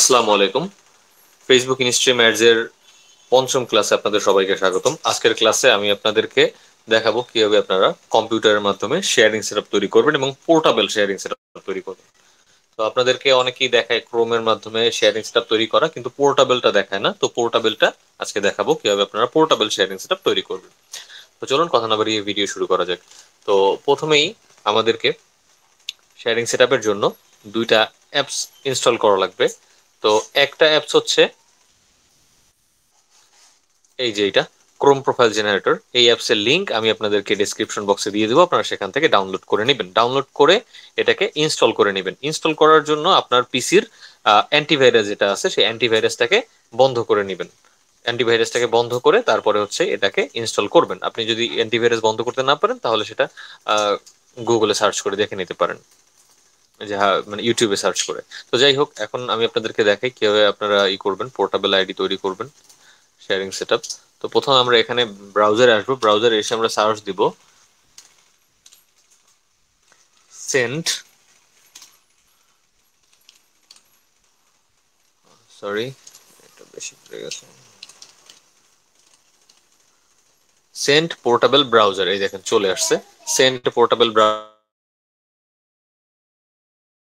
আসসালামু আলাইকুম। Facebook instream ads এর পঞ্চম ক্লাসে আপনাদের সবাইকে স্বাগতম। আজকের ক্লাসে আমি আপনাদেরকে দেখাবো কিভাবে আপনারা কম্পিউটারের মাধ্যমে শেয়ারিং সেটআপ তৈরি করবেন এবং পোর্টেবল শেয়ারিং সেটআপ তৈরি করবেন। তো আপনাদেরকে অনেকেই দেখায় ক্রোমের মাধ্যমে শেয়ারিং সেটআপ তৈরি করা, কিন্তু পোর্টেবলটা দেখায় না। তো পোর্টেবলটা আজকে দেখাবো কিভাবে আপনারা পোর্টেবল শেয়ারিং সেটআপ তৈরি করবেন। তো চলুন কথা না বাড়িয়ে ভিডিও শুরু করা যাক। তো প্রথমেই আমাদেরকে শেয়ারিং সেটআপের জন্য দুইটা অ্যাপস ইনস্টল করা লাগবে। তো একটা অ্যাপস হচ্ছে এই যে এটা, ক্রোম প্রোফাইল জেনারেটর। এই অ্যাপসের লিংক আমি আপনাদেরকে ডেসক্রিপশন বক্সে দিয়ে দেবো, আপনারা সেখান থেকে ডাউনলোড করে নেবেন। ডাউনলোড করে এটাকে ইনস্টল করে নেবেন। ইনস্টল করার জন্য আপনার পিসির অ্যান্টিভাইরাস যেটা আছে সেই অ্যান্টিভাইরাসটাকে বন্ধ করে নেবেন। অ্যান্টিভাইরাসটাকে বন্ধ করে তারপরে হচ্ছে এটাকে ইনস্টল করবেন। আপনি যদি অ্যান্টিভাইরাস বন্ধ করতে না পারেন তাহলে সেটা গুগলে সার্চ করে দেখে নিতে পারেন, যে মানে ইউটিউবে সার্চ করে। তো যাই হোক, এখন আমি আপনাদেরকে দেখাই কিভাবে আপনারা করবেন, পোর্টেবল আইডি তৈরি করবেন, শেয়ারিং সেটআপ। তো প্রথমে আমরা এখানে ব্রাউজারে আসবো। ব্রাউজারে এসে আমরা সার্চ দিব সেন্ট, সরি এটা বেশি পড়ে গেছে, সেন্ট পোর্টেবল ব্রাউজার। এই দেখেন চলে আসছে সেন্ট পোর্টেবল ব্রাউজার।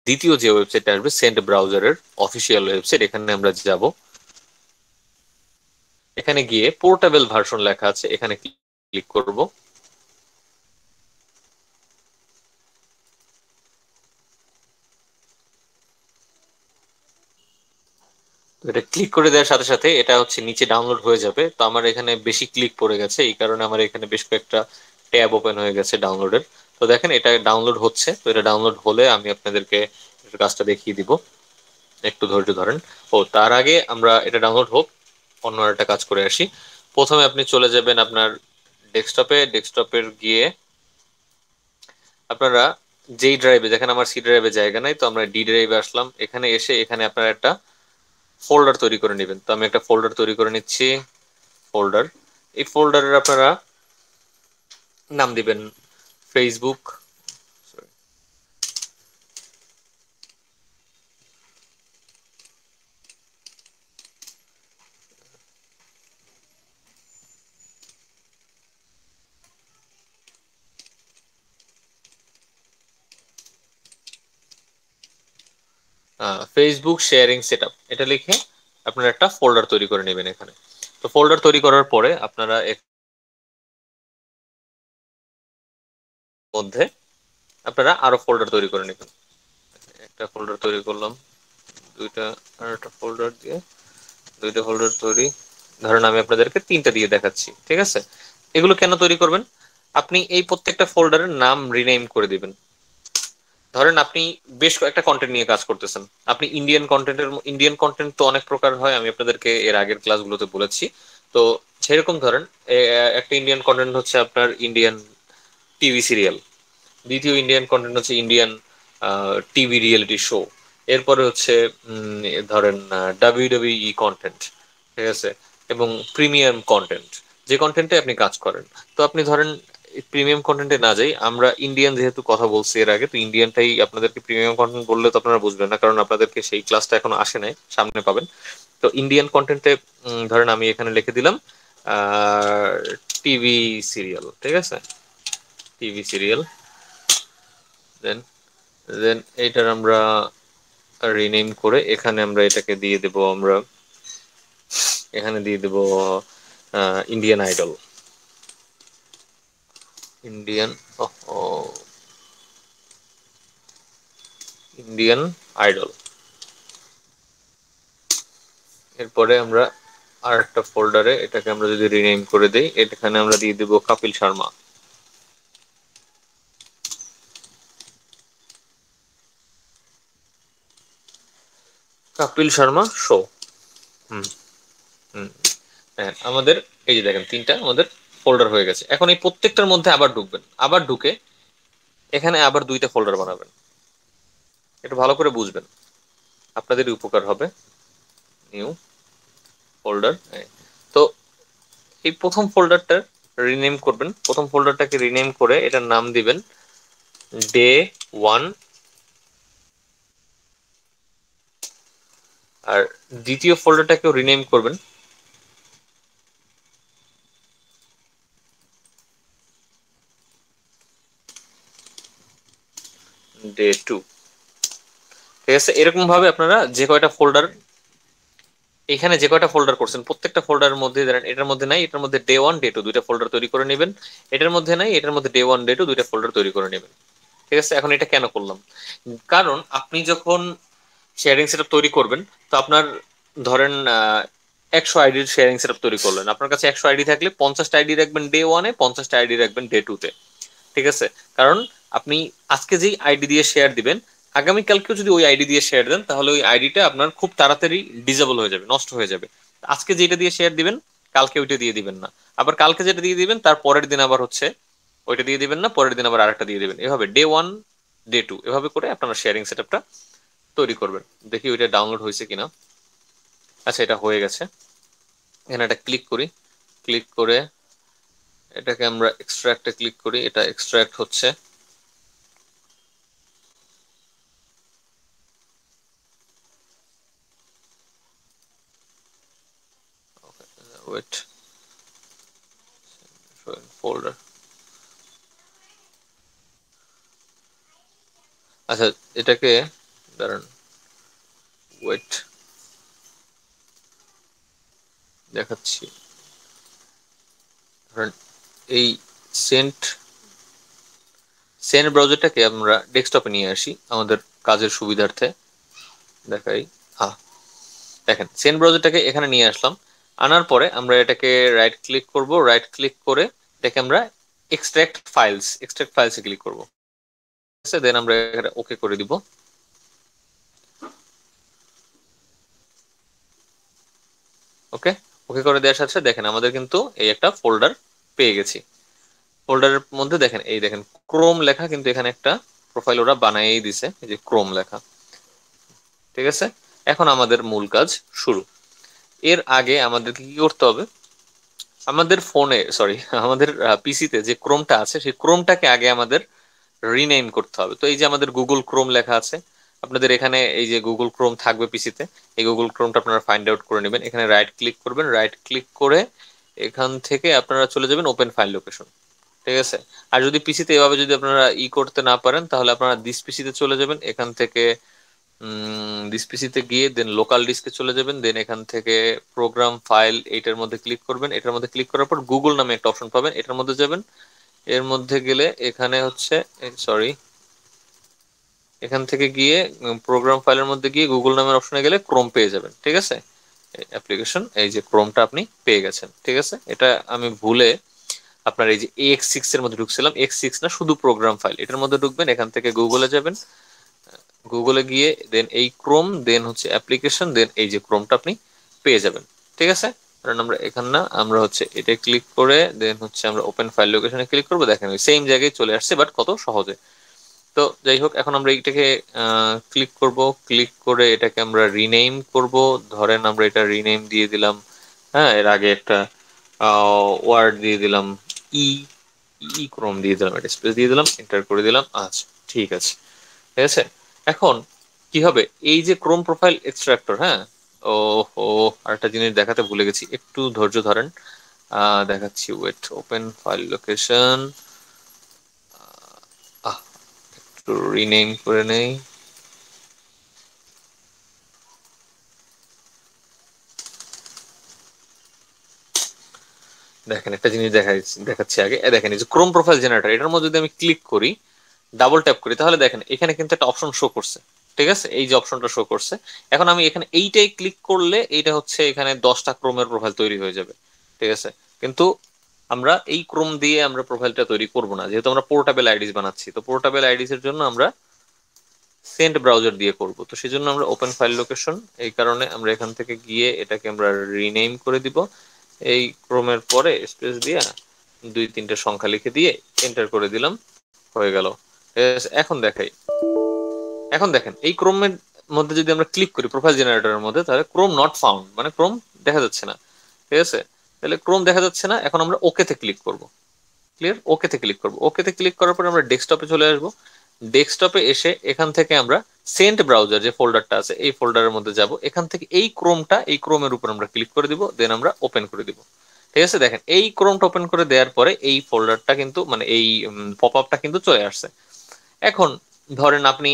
দ্বিতীয় যে ওয়েবসাইট আসবে সেন্ট ব্রাউজারের অফিসিয়াল ওয়েবসাইট, এখানে আমরা যাব। এখানে গিয়ে পোর্টেবল ভার্সন লেখা আছে, এখানে ক্লিক করব। তো এটা ক্লিক করে দেওয়ার সাথে সাথে এটা হচ্ছে নিচে ডাউনলোড হয়ে যাবে। তো আমার এখানে বেশি ক্লিক পড়ে গেছে, এই কারণে আমার এখানে বেশ কয়েকটা ট্যাব ওপেন হয়ে গেছে ডাউনলোডের। তো দেখেন এটা ডাউনলোড হচ্ছে। তো এটা ডাউনলোড হলে আমি আপনাদেরকে এটার কাজটা দেখিয়ে দিব, একটু ধৈর্য ধরেন। ও তার আগে আমরা এটা ডাউনলোড হোক, অন্য একটা কাজ করে আসি। প্রথমে আপনি চলে যাবেন আপনার ডেস্কটপে। ডেস্কটপের গিয়ে আপনারা যেই ড্রাইভে, দেখেন আমার সি ড্রাইভে জায়গা নাই, তো আমরা ডি ড্রাইভে আসলাম। এখানে এসে এখানে আপনারা একটা ফোল্ডার তৈরি করে নেবেন। তো আমি একটা ফোল্ডার তৈরি করে নিচ্ছি। ফোল্ডার, এই ফোল্ডারের আপনারা নাম দিবেন ফেসবুক। ফেসবুক শেয়ারিং সেটআপ এটা লিখে আপনারা একটা ফোল্ডার তৈরি করে নেবেন এখানে। তো ফোল্ডার তৈরি করার পরে আপনারা এর মধ্যে আপনারা আরো ফোল্ডার তৈরি করে নেবেন। একটা ফোল্ডার তৈরি করলাম, দুইটা, আর একটা ফোল্ডার দিয়ে দুইটা ফোল্ডার তৈরি। ধরেন আমি আপনাদেরকে তিনটা দিয়ে দেখাচ্ছি, ঠিক আছে? এগুলো কেন তৈরি করবেন? আপনি এই প্রত্যেকটা ফোল্ডারের নাম রিনেম করে দিবেন। ধরেন আপনি বেশ কয়েকটা কন্টেন্ট নিয়ে কাজ করতেছেন। আপনি ইন্ডিয়ান কন্টেন্ট তো অনেক প্রকার হয়, আমি আপনাদেরকে এর আগের ক্লাসগুলোতে বলেছি। তো সেরকম ধরেন একটা ইন্ডিয়ান কন্টেন্ট হচ্ছে আপনার ইন্ডিয়ান টিভি সিরিয়াল। দ্বিতীয় ইন্ডিয়ান কন্টেন্ট হচ্ছে ইন্ডিয়ান টিভি রিয়েলিটি শো। এরপরে হচ্ছে ধরেন ডাব্লিউডাব্লিউই কন্টেন্ট, ঠিক আছে? এবং প্রিমিয়াম কন্টেন্ট, যে কন্টেন্টে আপনি কাজ করেন। তো আপনি ধরেন প্রিমিয়াম কন্টেন্টে না যাই, আমরা ইন্ডিয়ান যেহেতু কথা বলছি এর আগে, তো ইন্ডিয়ানটাই আপনাদেরকে প্রিমিয়াম কন্টেন্ট বললে তো আপনারা বুঝবেন না, কারণ আপনাদেরকে সেই ক্লাসটা এখনো আসে নাই, সামনে পাবেন। তো ইন্ডিয়ান কন্টেন্টে ধরেন আমি এখানে লিখে দিলাম টিভি সিরিয়াল, ঠিক আছে? TV serial. দেন দেন এইটার আমরা রিনেম করে এখানে আমরা এটাকে দিয়ে দেব, আমরা এখানে দিয়ে দেব Indian Idol. Indian, Indian Idol. এরপরে আমরা আর একটা ফোল্ডারে এটাকে আমরা যদি রিনেম করে দেই, এখানে আমরা দিয়ে দেব কপিল শর্মা। কপিল শর্মা শো। হুম হুম। হ্যাঁ, আমাদের এই যে দেখেন তিনটা আমাদের ফোল্ডার হয়ে গেছে। এখন এই প্রত্যেকটার মধ্যে আবার ঢুকবেন, আবার ঢুকে এখানে আবার দুইটা ফোল্ডার বানাবেন। একটু ভালো করে বুঝবেন, আপনাদের উপকার হবে। New folder. তো এই প্রথম ফোল্ডারটা রিনেম করবেন। প্রথম ফোল্ডারটাকে রিনেম করে এটার নাম দিবেন ডে ওয়ান আর দ্বিতীয় ফোল্ডারটাকেও রিনেম করবেন Day 2। ঠিক আছে, এরকম ভাবে আপনারা যে কয়টা ফোল্ডার এখানে যে কয়টা ফোল্ডার করছেন প্রত্যেকটা ফোল্ডারের মধ্যে ধরেন এটার মধ্যে নাই, এটার মধ্যে Day 1 Day 2 দুইটা ফোল্ডার তৈরি করে নেবেন। এটার মধ্যে নাই, এটার মধ্যে Day 1 Day 2 দুইটা ফোল্ডার তৈরি করে নেবেন। ঠিক আছে, এখন এটা কেন করলাম, কারণ আপনি যখন শেয়ারিং সেটআপ তৈরি করবেন, তো আপনার ধরেন 100 আইডির শেয়ারিং সেটআপ তৈরি করলেন, আপনার কাছে 100 আইডি থাকলে 50টা আইডি রাখবেন Day 1-এ, 50টা আইডি রাখবেন Day 2-তে। ঠিক আছে, কারণ আপনি আজকে যেই আইডি দিয়ে শেয়ার দিবেন, আগামীকালকেও যদি ওই আইডি দিয়ে শেয়ার দেন, তাহলে ওই আইডিটা আপনার খুব তাড়াতাড়ি ডিজেবল হয়ে যাবে, নষ্ট হয়ে যাবে। আজকে যেটা দিয়ে শেয়ার দিবেন, কালকে ওইটা দিয়ে দিবেন না। আবার কালকে যেটা দিয়ে দিবেন, তার পরের দিন আবার হচ্ছে ওইটা দিয়ে দিবেন না, পরের দিন আবার আরেকটা দিয়ে দিবেন। এভাবে Day 1 Day 2 এভাবে করে আপনারা শেয়ারিং সেটআপটা তৈরি করবেন। দেখি ওইটা ডাউনলোড হয়েছে কিনা। আচ্ছা, এটা হয়ে গেছে। এখানে এটা ক্লিক করি, ক্লিক করে এটাকে আমরা এক্সট্রাক্টে ক্লিক করি, এটা এক্সট্রাক্ট হচ্ছে। Wait, folder. আচ্ছা, এটাকে দাঁড়ান, ওয়েট, দেখাচ্ছি। ধরেন এই সেন্ট সেন্ট ব্রাউজারটাকে আমরা ডেস্কটপে নিয়ে আসি আমাদের কাজের সুবিধার্থে। দেখাই, হ্যাঁ, দেখেন সেন্ট ব্রাউজারটাকে এখানে নিয়ে আসলাম। আনার পরে আমরা এটাকে রাইট ক্লিক করব, রাইট ক্লিক করে এটাকে আমরা এক্সট্রাক্ট ফাইলসে ক্লিক করব। ঠিক আছে, দেন আমরা এটা ওকে করে দিব। ওকে, ওকে করে দেওয়ার সাথে সাথে দেখেন আমাদের কিন্তু এই একটা ফোল্ডার পেয়ে গেছি। ফোল্ডারের মধ্যে দেখেন, এই দেখেন ক্রোম লেখা কিন্তু এখানে একটা প্রোফাইল ওরা বানাই দিছে, এই যে ক্রোম লেখা। ঠিক আছে, এখন আমাদের মূল কাজ শুরু। এর আগে আমাদেরকে কি করতে হবে, আমাদের ফোনে সরি আমাদের পিসিতে যে ক্রোমটা আছে সেই ক্রোমটাকে আগে আমাদের রিনেম করতে হবে। তো এই যে আমাদের গুগল ক্রোম লেখা আছে, আপনাদের এখানে এই যে গুগল ক্রোম থাকবে পিসিতে, এই গুগল ক্রোমটা আপনারা ফাইন্ড আউট করে নেবেন। এখানে রাইট ক্লিক করবেন, রাইট ক্লিক করে এখান থেকে আপনারা চলে যাবেন ওপেন ফাইল লোকেশন। ঠিক আছে, আর যদি পিসিতে এভাবে যদি আপনারা করতে না পারেন, তাহলে আপনারা দিস পিসিতে চলে যাবেন। এখান থেকে দিস পিসিতে গিয়ে দেন লোকাল ডিস্কে চলে যাবেন, দেন এখান থেকে প্রোগ্রাম ফাইল এইটার মধ্যে ক্লিক করবেন। এটার মধ্যে ক্লিক করার পর গুগল নামে একটা অপশন পাবেন, এটার মধ্যে যাবেন। এর মধ্যে গেলে এখানে হচ্ছে সরি এখান থেকে গিয়ে প্রোগ্রাম ফাইলের মধ্যে গিয়ে গুগল নামের অপশনে গেলে ক্রোম পেয়ে যাবেন। ঠিক আছে, অ্যাপ্লিকেশন, এই যে ক্রোমটা আপনি পেয়ে গেছেন। ঠিক আছে, এটা আমি ভুলে আপনার এই যে AX6 এর মধ্যে ঢুকছিলাম, X6 না, শুধু প্রোগ্রাম ফাইল, এটার মধ্যে ঢুকবেন। এখান থেকে গুগলে যাবেন, গুগলে গিয়ে দেন এই ক্রোম, দেন হচ্ছে অ্যাপ্লিকেশন, দেন এই যে ক্রোমটা আপনি পেয়ে যাবেন। ঠিক আছে, কারণ আমরা এখান না, আমরা হচ্ছে এটা ক্লিক করে দেন হচ্ছে আমরা ওপেন ফাইল লোকেশনে ক্লিক করবো। দেখেন ওই সেম জায়গায় চলে আসছে, বাট কত সহজে। তো যাই হোক, এখন আমরা এইটাকে ক্লিক করব, ক্লিক করে এটাকে আমরা রিনেম করব। ধরেন আমরা এটা রিনেম দিয়ে দিলাম, হ্যাঁ, এর আগে একটা ওয়ার্ড দিয়ে দিলাম, ই ই ক্রোম দিয়ে দিলাম, এটা স্পেস দিয়ে দিলাম, এন্টার করে দিলাম। আচ্ছা, ঠিক আছে, ঠিক আছে। এখন কি হবে, এই যে ক্রোম প্রোফাইল এক্সট্রাক্টর, হ্যাঁ, ও ও আরেকটা জিনিস দেখাতে ভুলে গেছি, একটু ধৈর্য ধরেন, দেখাচ্ছি। ওয়েট, ওপেন ফাইল লোকেশন, একটু রিনেম করে নেই। দেখেন একটা জিনিস দেখাচ্ছি আগে, দেখেন এই যে ক্রোম প্রোফাইল জেনারেটর, এটার মধ্যে যদি আমি ক্লিক করি, ডাবল ট্যাপ করি, তাহলে দেখেন এখানে কিন্তু একটা অপশন শো করছে। ঠিক আছে, এই যে অপশনটা শো করছে, এখন আমি এখানে এইটাই ক্লিক করলে এইটা হচ্ছে এখানে 10টা ক্রোমের প্রোফাইল তৈরি হয়ে যাবে। ঠিক আছে, কিন্তু আমরা এই ক্রোম দিয়ে আমরা প্রোফাইলটা তৈরি করব না, যেহেতু আমরা পোর্টেবল আইডিস বানাচ্ছি। তো পোর্টেবল আইডিস এর জন্য আমরা সেন্ট ব্রাউজার দিয়ে করব। তো সেই জন্য আমরা ওপেন ফাইল লোকেশন, এই কারণে আমরা এখান থেকে গিয়ে এটাকে আমরা রিনেম করে দিব। এই ক্রোমের পরে স্পেস দিয়ে 2-3টে সংখ্যা লিখে দিয়ে এন্টার করে দিলাম, হয়ে গেল। এখন দেখাই, এখন দেখেন এই ক্রোমের মধ্যে যদি আমরা ক্লিক করি প্রোফাইল জেনারেটরের মধ্যে, তাহলে ক্রোম নট ফাউন্ড, মানে ক্রোম দেখা যাচ্ছে না। ঠিক আছে, তাহলে ক্রোম দেখা যাচ্ছে না। এখন আমরা ওকেতে ক্লিক করব, ক্লিয়ার, ওকেতে ক্লিক করব। ওকেতে ক্লিক করার পর আমরা ডেস্কটপে চলে আসবো। ডেস্কটপে এসে এখান থেকে আমরা সেন্ট ব্রাউজার যে ফোল্ডারটা আছে এই ফোল্ডারের মধ্যে যাব, এখান থেকে এই ক্রোমের উপর আমরা ক্লিক করে দিব, দেন আমরা ওপেন করে দিব। ঠিক আছে, দেখেন এই ক্রোমটা ওপেন করে দেওয়ার পরে এই ফোল্ডারটা কিন্তু মানে এই পপ আপটা কিন্তু চলে আসছে। এখন ধরেন আপনি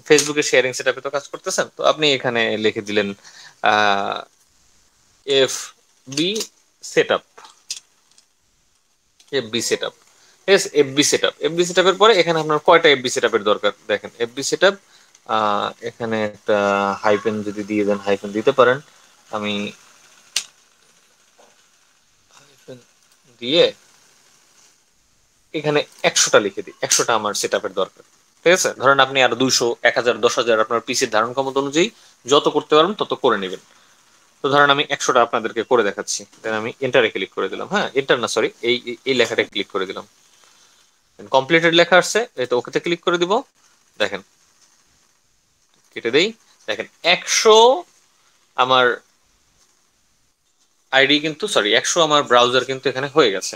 ফেসবুকে শেয়ারিং সেটআপে তো কাজ করতেছেন, তো আপনি এখানে লিখে দিলেন F B setup, FB setup. ঠিক আছে, এফবি সেটআপের পরে এখানে আপনার কয়টা এফবি সেটআপের দরকার দেখেন, এফবি সেটআপ এখানে একটা হাইফেন যদি দিয়ে দেন, হাইফেন দিতে পারেন। আমি হাইফেন দিয়ে এখানে 100টা লিখে দিই, 100টা আমার সেটআপের দরকার। ঠিক আছে, ধরেন আপনি আর 200, 1000, 10,000 আপনার পিসির ধারণ ক্ষমতা অনুযায়ী যত করতে পারবেন তত করে নেবেন। তো ধরেন আমি 100টা আপনাদেরকে করে দেখাচ্ছি, দেন আমি এন্টারে ক্লিক করে দিলাম। হ্যাঁ, এন্টার না, সরি, এই এই লেখাটা ক্লিক করে দিলাম, কমপ্লিটেড লেখা আসছে, এই তো ওকেতে ক্লিক করে দিব। দেখেন, কেটে দেই, দেখেন 100 আমার আইডি কিন্তু, সরি, 100 আমার ব্রাউজার কিন্তু এখানে হয়ে গেছে।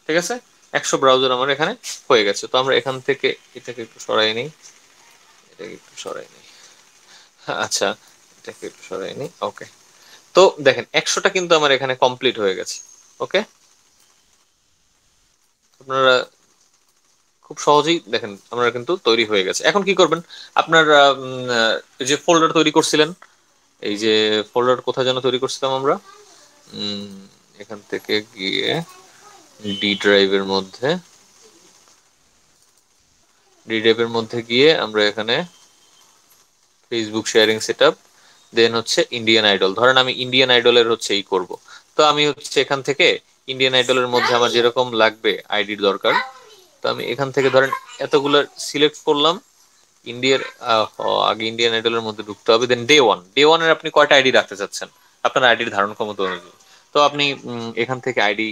ঠিক আছে, 100 ব্রাউজার আমার এখানে হয়ে গেছে। তো আমরা এখান থেকে এটাকে একটু সরাই নিই, এটাকে একটু সরাই নিই। আচ্ছা, এটাকে একটু সরাই নিই, ওকে। তো দেখেন 100টা কিন্তু আমার এখানে কমপ্লিট হয়ে গেছে। ওকে, আপনারা খুব সহজেই দেখেন আমরা কিন্তু তৈরি হয়ে গেছে। এখন কি করবেন, আপনার এই যে ফোল্ডার তৈরি করছিলেন, এই যে ফোল্ডার কোথায় যেন তৈরি করছিলাম আমরা, উম, এখান থেকে গিয়ে ডি ড্রাইভের মধ্যে, ডি ড্রাইভের মধ্যে গিয়ে আমরা এখানে ফেসবুক শেয়ারিং সেটআপ, দেন হচ্ছে ইন্ডিয়ান আইডল। ধরেন আমি ইন্ডিয়ান আইডলের হচ্ছে এই করব, তো আমি হচ্ছে এখান থেকে ইন্ডিয়ান আইডলের মধ্যে আমার যেরকম লাগবে আইডির দরকার, তো আমি এখান থেকে ধরেন এতগুলো সিলেক্ট করলাম। ইন্ডিয়ার আগে ইন্ডিয়ান আইডলের মধ্যে ঢুকতে হবে, দেন ডে ওয়ানের আপনি কয়টা আইডি রাখতে চাচ্ছেন আপনার আইডির ধারণ ক্ষমতা অনুযায়ী। তো আপনি এখান থেকে আইডি,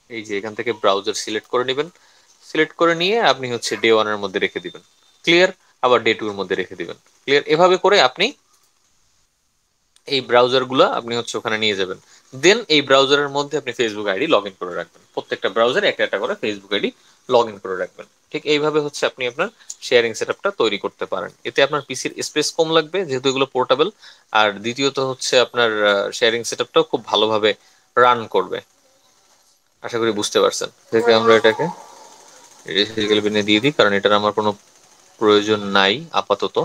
এই যে এখান থেকে ব্রাউজার সিলেক্ট করে নেবেন, সিলেক্ট করে নিয়ে আপনি হচ্ছে ডে 1 এর মধ্যে রেখে দিবেন, ক্লিয়ার। আবার ডে 2 এর মধ্যে রেখে দিবেন, ক্লিয়ার। এভাবে করে আপনি এই ব্রাউজার গুলো আপনি হচ্ছে ওখানে নিয়ে যাবেন। দেন এই ব্রাউজারের মধ্যে আপনি ফেসবুক আইডি লগ ইন করে রাখবেন, প্রত্যেকটা ব্রাউজারে একটা একটা করে ফেসবুক আইডি লগ ইন করে রাখবেন। ঠিক এইভাবে হচ্ছে আপনি আপনার শেয়ারিং সেটআপটা তৈরি করতে পারেন। এতে আপনার পিসির স্পেস কম লাগবে যেহেতু এগুলো পোর্টেবল, আর দ্বিতীয়ত হচ্ছে আপনার শেয়ারিং সেটআপটাও খুব ভালোভাবে রান করবে। আশা করি বুঝতে পারছেন। থেকে আমরা এটাকে রিসাইকেল বিনে দিয়ে দিই, কারণ এটার আমার কোনো প্রয়োজন নাই আপাতত।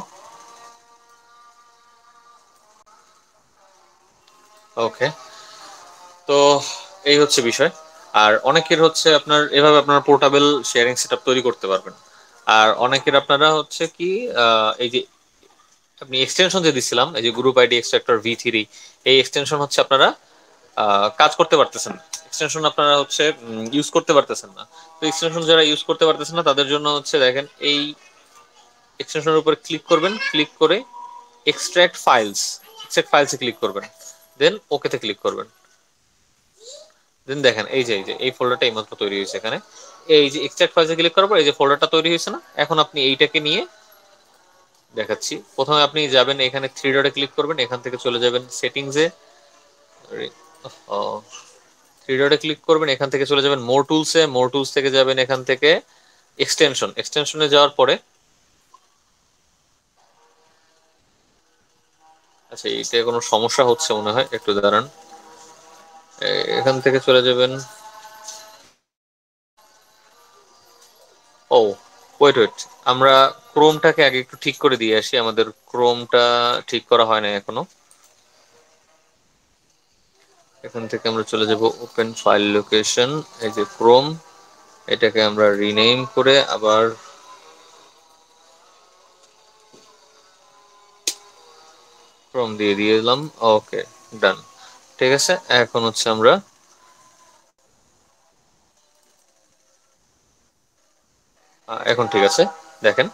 ওকে, তো এই হচ্ছে বিষয়। আর অনেকের হচ্ছে আপনার এভাবে আপনার পোর্টেবল শেয়ারিং সেটআপ তৈরি করতে পারবেন। আর অনেকের আপনারা হচ্ছে কি এই যে আপনি এক্সটেনশন যে দিছিলাম, এই যে গ্রুপ আইডি এক্সট্রাক্টর V3, এই এক্সটেনশন হচ্ছে আপনারা কাজ করতে পারতেছেন না, এক্সটেনশন আপনারা হচ্ছে ইউজ করতে পারতেছেন না। তো এক্সটেনশন যারা ইউজ করতে পারতেছেন না তাদের জন্য হচ্ছে দেখেন এই এক্সটেনশনের উপর ক্লিক করবেন, ক্লিক করে এক্সট্রাক্ট ফাইলসে ক্লিক করবেন, দেন ওকেতে ক্লিক করবেন। দেন দেখেন এই যে এই ফোল্ডারটা এইমাত্র তৈরি হয়েছে এখানে, এই যে এক্সট্রাক্ট ফাইলসে ক্লিক করার পর এই যে ফোল্ডারটা তৈরি হয়েছে না, এখন আপনি এইটাকে নিয়ে দেখাচ্ছি। প্রথমে আপনি যাবেন এখানে থ্রি ডটে ক্লিক করবেন, এখান থেকে চলে যাবেন সেটিংসে, থ্রি ডটে ক্লিক করবেন, এখান থেকে চলে যাবেন মোর টুলস থেকে যাবেন এখান থেকে এক্সটেনশনে যাওয়ার পরে, আচ্ছা এইটা কোনো সমস্যা হচ্ছে মনে হয়, একটু দাঁড়ান। এখান থেকে চলে যাবেন, ও ওয়েট ওয়েট, আমরা ক্রোমটাকে আগে একটু ঠিক করে দিয়ে আসি, আমাদের ক্রোমটা ঠিক করা হয় না এখনো। এখান থেকে আমরা চলে যাব ওপেন ফাইল লোকেশন, এই যে ক্রোম, এটাকে আমরা রিনেম করে আবার ক্রোম দিয়ে দিয়ে দিলাম। ওকে, ডান, ঠিক আছে। এখন হচ্ছে আমরা এখন ঠিক আছে, দেখেন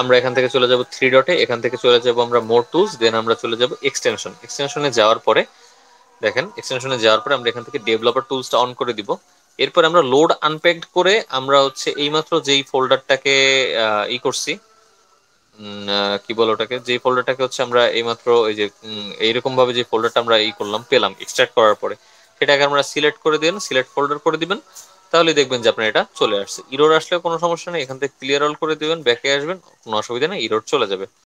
আমরা এখান থেকে চলে যাব থ্রি ডটে, এখান থেকে চলে যাব আমরা মোর টুলস, দেন আমরা চলে যাব এক্সটেনশনে যাওয়ার পরে দেখেন এক্সটেনশনে যাওয়ার পরে আমরা এখান থেকে ডেভেলপার টুলসটা অন করে দিব। এরপর আমরা লোড আনপ্যাকড করে আমরা হচ্ছে এইমাত্র যেই ফোল্ডারটাকে ই করছি, কি বলে ওটাকে, যে ফোল্ডারটাকে হচ্ছে আমরা এইমাত্র ওই যে এইরকম ভাবে যে ফোল্ডারটা আমরা ই করলাম পেলাম এক্সট্রাক্ট করার পরে, সেটাকে আমরা সিলেক্ট করে দিন, সিলেক্ট ফোল্ডার করে দিবেন। তাহলে দেখবেন যে আপনার এটা চলে আসছে। ইরোর আসলে কোনো সমস্যা নেই, এখান থেকে ক্লিয়ার অল করে দিবেন, ব্যাকে আসবেন, কোনো অসুবিধা নেই, ইরোর চলে যাবে।